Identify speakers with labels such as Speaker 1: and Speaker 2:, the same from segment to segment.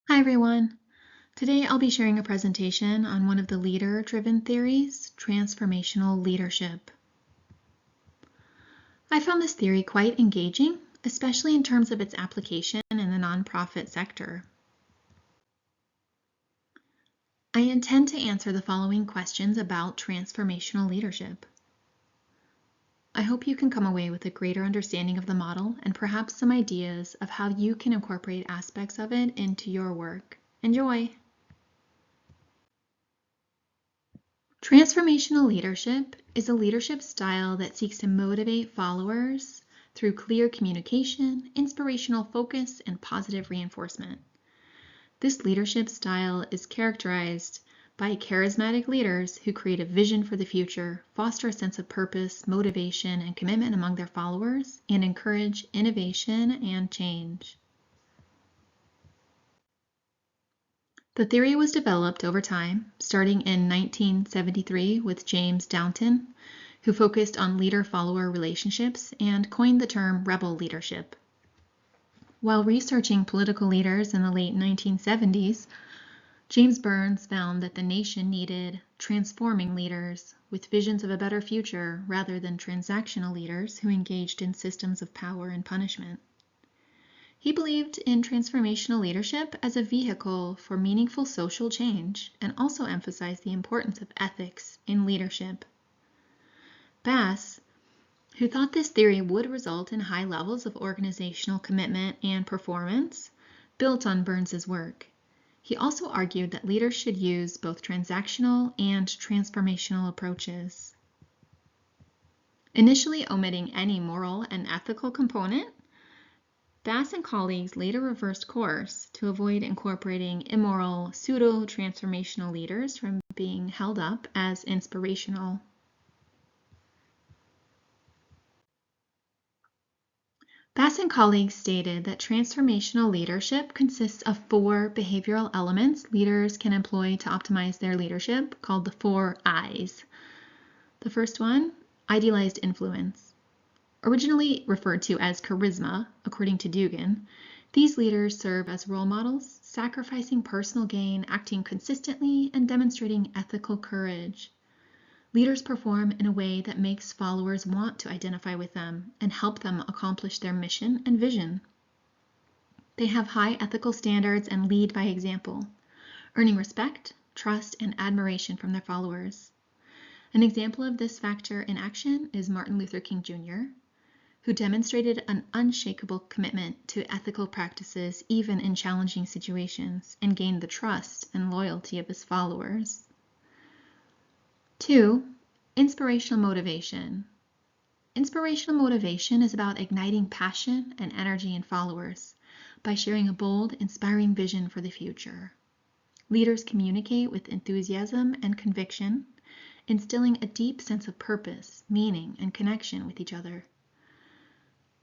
Speaker 1: Hi everyone. Today I'll be sharing a presentation on one of the leader-driven theories, transformational leadership. I found this theory quite engaging, especially in terms of its application in the nonprofit sector. I intend to answer the following questions about transformational leadership. I hope you can come away with a greater understanding of the model and perhaps some ideas of how you can incorporate aspects of it into your work. Enjoy! Transformational leadership is a leadership style that seeks to motivate followers through clear communication, inspirational focus, and positive reinforcement. This leadership style is characterized by charismatic leaders who create a vision for the future, foster a sense of purpose, motivation, and commitment among their followers, and encourage innovation and change. The theory was developed over time, starting in 1973 with James Downton, who focused on leader-follower relationships and coined the term rebel leadership. While researching political leaders in the late 1970s, James Burns found that the nation needed transforming leaders with visions of a better future rather than transactional leaders who engaged in systems of power and punishment. He believed in transformational leadership as a vehicle for meaningful social change and also emphasized the importance of ethics in leadership. Bass, who thought this theory would result in high levels of organizational commitment and performance, built on Burns's work. He also argued that leaders should use both transactional and transformational approaches. Initially omitting any moral and ethical component, Bass and colleagues later reversed course to avoid incorporating immoral, pseudo-transformational leaders from being held up as inspirational. Bass and colleagues stated that transformational leadership consists of 4 behavioral elements leaders can employ to optimize their leadership, called the 4 I's. The first one, idealized influence. Originally referred to as charisma, according to Dugan, these leaders serve as role models, sacrificing personal gain, acting consistently, and demonstrating ethical courage. Leaders perform in a way that makes followers want to identify with them and help them accomplish their mission and vision. They have high ethical standards and lead by example, earning respect, trust, and admiration from their followers. An example of this factor in action is Martin Luther King Jr., who demonstrated an unshakable commitment to ethical practices even in challenging situations and gained the trust and loyalty of his followers. 2. Inspirational motivation. Inspirational motivation is about igniting passion and energy in followers by sharing a bold, inspiring vision for the future. Leaders communicate with enthusiasm and conviction, instilling a deep sense of purpose, meaning, and connection with each other.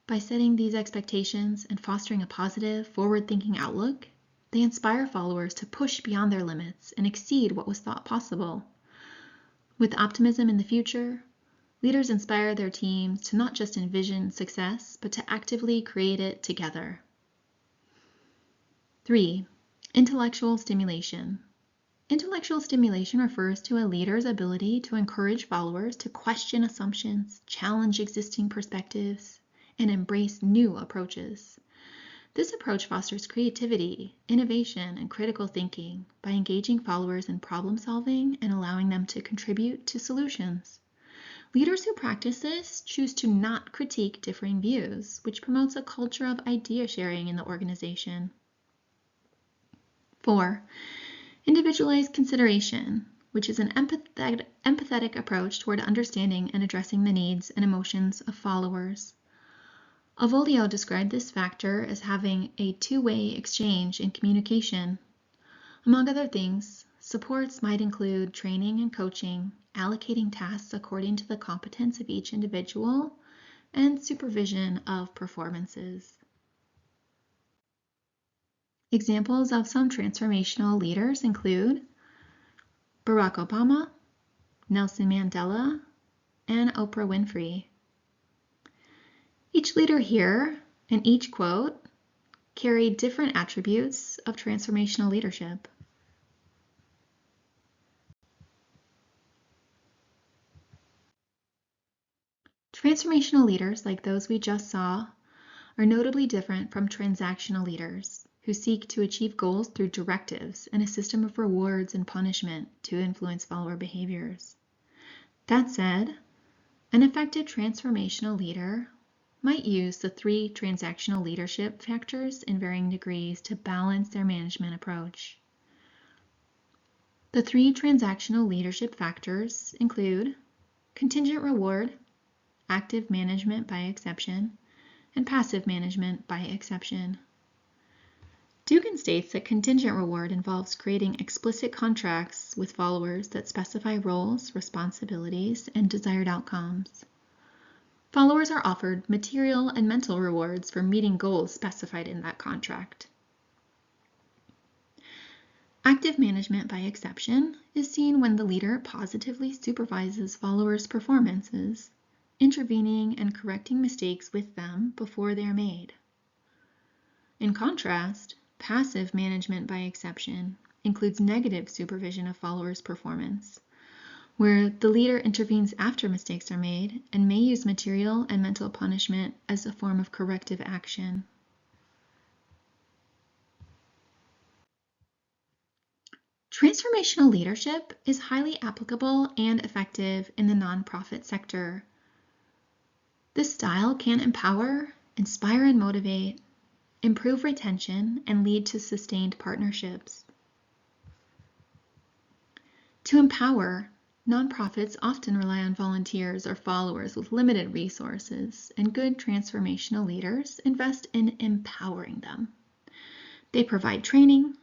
Speaker 1: By setting these expectations and fostering a positive, forward-thinking outlook, they inspire followers to push beyond their limits and exceed what was thought possible. With optimism in the future, leaders inspire their teams to not just envision success, but to actively create it together. 3. Intellectual stimulation. Intellectual stimulation refers to a leader's ability to encourage followers to question assumptions, challenge existing perspectives, and embrace new approaches. This approach fosters creativity, innovation, and critical thinking by engaging followers in problem solving and allowing them to contribute to solutions. Leaders who practice this choose to not critique differing views, which promotes a culture of idea sharing in the organization. 4. Individualized consideration, which is an empathetic approach toward understanding and addressing the needs and emotions of followers. Avolio described this factor as having a two-way exchange in communication. Among other things, supports might include training and coaching, allocating tasks according to the competence of each individual, and supervision of performances. Examples of some transformational leaders include Barack Obama, Nelson Mandela, and Oprah Winfrey. Each leader here and each quote carry different attributes of transformational leadership. Transformational leaders, like those we just saw, are notably different from transactional leaders who seek to achieve goals through directives and a system of rewards and punishment to influence follower behaviors. That said, an effective transformational leader might use the 3 transactional leadership factors in varying degrees to balance their management approach. The 3 transactional leadership factors include contingent reward, active management by exception, and passive management by exception. Dugan states that contingent reward involves creating explicit contracts with followers that specify roles, responsibilities, and desired outcomes. Followers are offered material and mental rewards for meeting goals specified in that contract. Active management by exception is seen when the leader positively supervises followers' performances, intervening and correcting mistakes with them before they are made. In contrast, passive management by exception includes negative supervision of followers' performance, where the leader intervenes after mistakes are made and may use material and mental punishment as a form of corrective action. Transformational leadership is highly applicable and effective in the nonprofit sector. This style can empower, inspire, and motivate, improve retention, and lead to sustained partnerships. To empower, nonprofits often rely on volunteers or followers with limited resources, and good transformational leaders invest in empowering them. They provide training,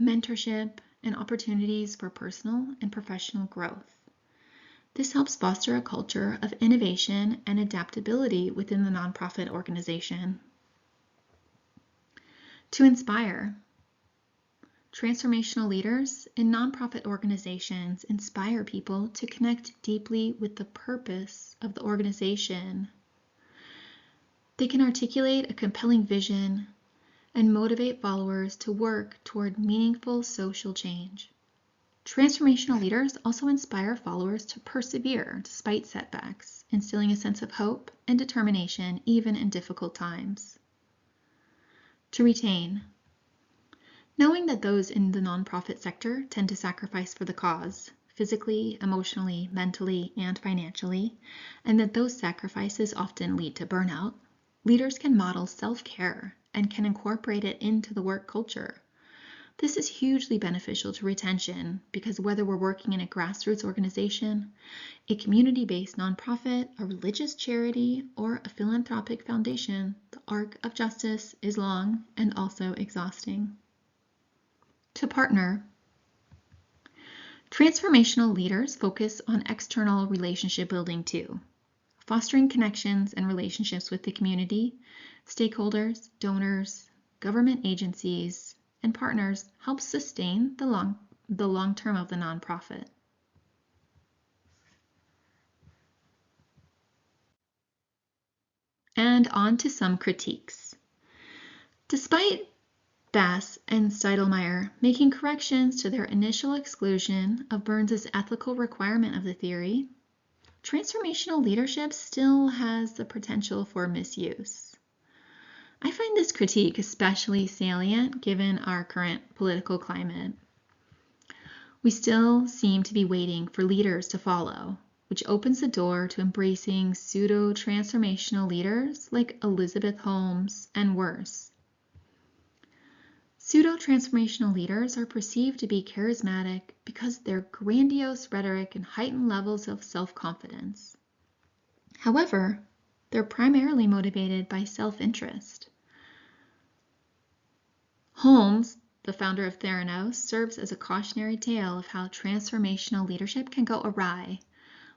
Speaker 1: mentorship, and opportunities for personal and professional growth. This helps foster a culture of innovation and adaptability within the nonprofit organization. To inspire, transformational leaders in nonprofit organizations inspire people to connect deeply with the purpose of the organization. They can articulate a compelling vision and motivate followers to work toward meaningful social change. Transformational leaders also inspire followers to persevere despite setbacks, instilling a sense of hope and determination even in difficult times. To retain, knowing that those in the nonprofit sector tend to sacrifice for the cause, physically, emotionally, mentally, and financially, and that those sacrifices often lead to burnout, leaders can model self-care and can incorporate it into the work culture. This is hugely beneficial to retention because whether we're working in a grassroots organization, a community-based nonprofit, a religious charity, or a philanthropic foundation, the arc of justice is long and also exhausting. To partner, transformational leaders focus on external relationship building too, fostering connections and relationships with the community, stakeholders, donors, government agencies, and partners helps sustain the long term of the nonprofit. And on to some critiques. Despite Bass and Steidelmeier making corrections to their initial exclusion of Burns's ethical requirement of the theory, transformational leadership still has the potential for misuse. I find this critique especially salient given our current political climate. We still seem to be waiting for leaders to follow, which opens the door to embracing pseudo-transformational leaders like Elizabeth Holmes and worse. Pseudo-transformational leaders are perceived to be charismatic because of their grandiose rhetoric and heightened levels of self-confidence. However, they're primarily motivated by self-interest. Holmes, the founder of Theranos, serves as a cautionary tale of how transformational leadership can go awry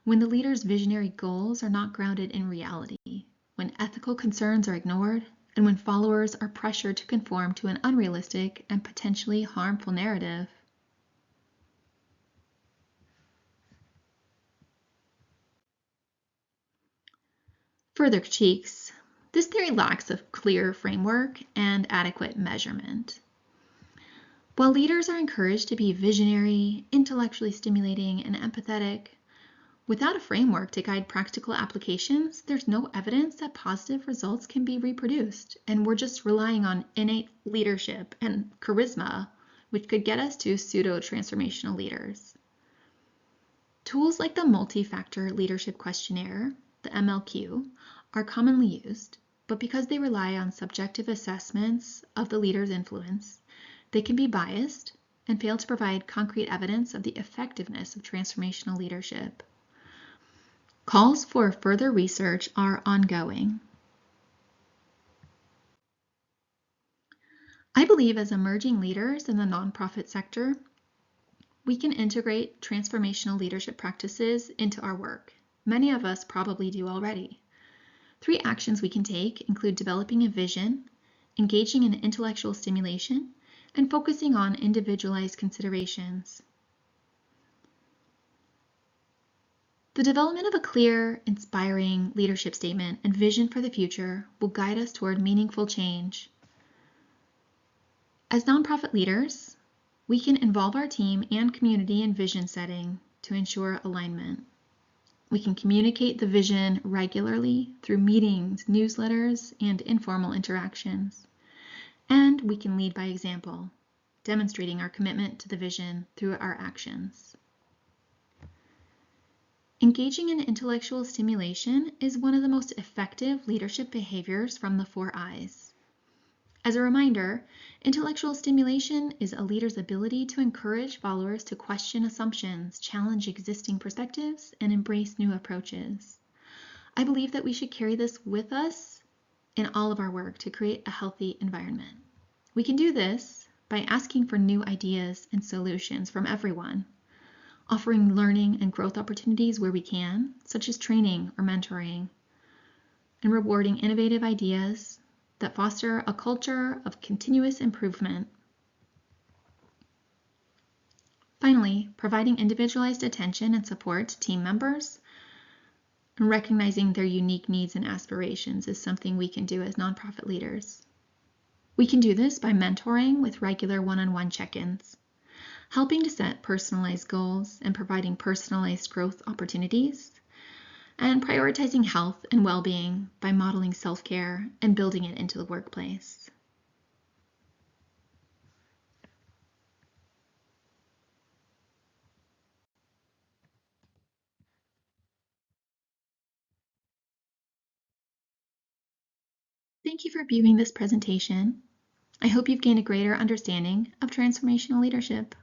Speaker 1: when the leader's visionary goals are not grounded in reality, when ethical concerns are ignored, and when followers are pressured to conform to an unrealistic and potentially harmful narrative. Further critiques. This theory lacks a clear framework and adequate measurement. While leaders are encouraged to be visionary, intellectually stimulating, and empathetic, without a framework to guide practical applications, there's no evidence that positive results can be reproduced, and we're just relying on innate leadership and charisma, which could get us to pseudo-transformational leaders. Tools like the multi-factor leadership questionnaire, the MLQ, are commonly used, but because they rely on subjective assessments of the leader's influence, they can be biased and fail to provide concrete evidence of the effectiveness of transformational leadership. Calls for further research are ongoing. I believe as emerging leaders in the nonprofit sector, we can integrate transformational leadership practices into our work. Many of us probably do already. 3 actions we can take include developing a vision, engaging in intellectual stimulation, and focusing on individualized considerations. The development of a clear, inspiring leadership statement and vision for the future will guide us toward meaningful change. As nonprofit leaders, we can involve our team and community in vision setting to ensure alignment. We can communicate the vision regularly through meetings, newsletters, and informal interactions. And we can lead by example, demonstrating our commitment to the vision through our actions. Engaging in intellectual stimulation is one of the most effective leadership behaviors from the 4 I's. As a reminder, intellectual stimulation is a leader's ability to encourage followers to question assumptions, challenge existing perspectives, and embrace new approaches. I believe that we should carry this with us in all of our work to create a healthy environment. We can do this by asking for new ideas and solutions from everyone, offering learning and growth opportunities where we can, such as training or mentoring, and rewarding innovative ideas that foster a culture of continuous improvement. Finally, providing individualized attention and support to team members and recognizing their unique needs and aspirations is something we can do as nonprofit leaders. We can do this by mentoring with regular one-on-one check-ins, helping to set personalized goals and providing personalized growth opportunities, and prioritizing health and well-being by modeling self-care and building it into the workplace. Thank you for viewing this presentation. I hope you've gained a greater understanding of transformational leadership.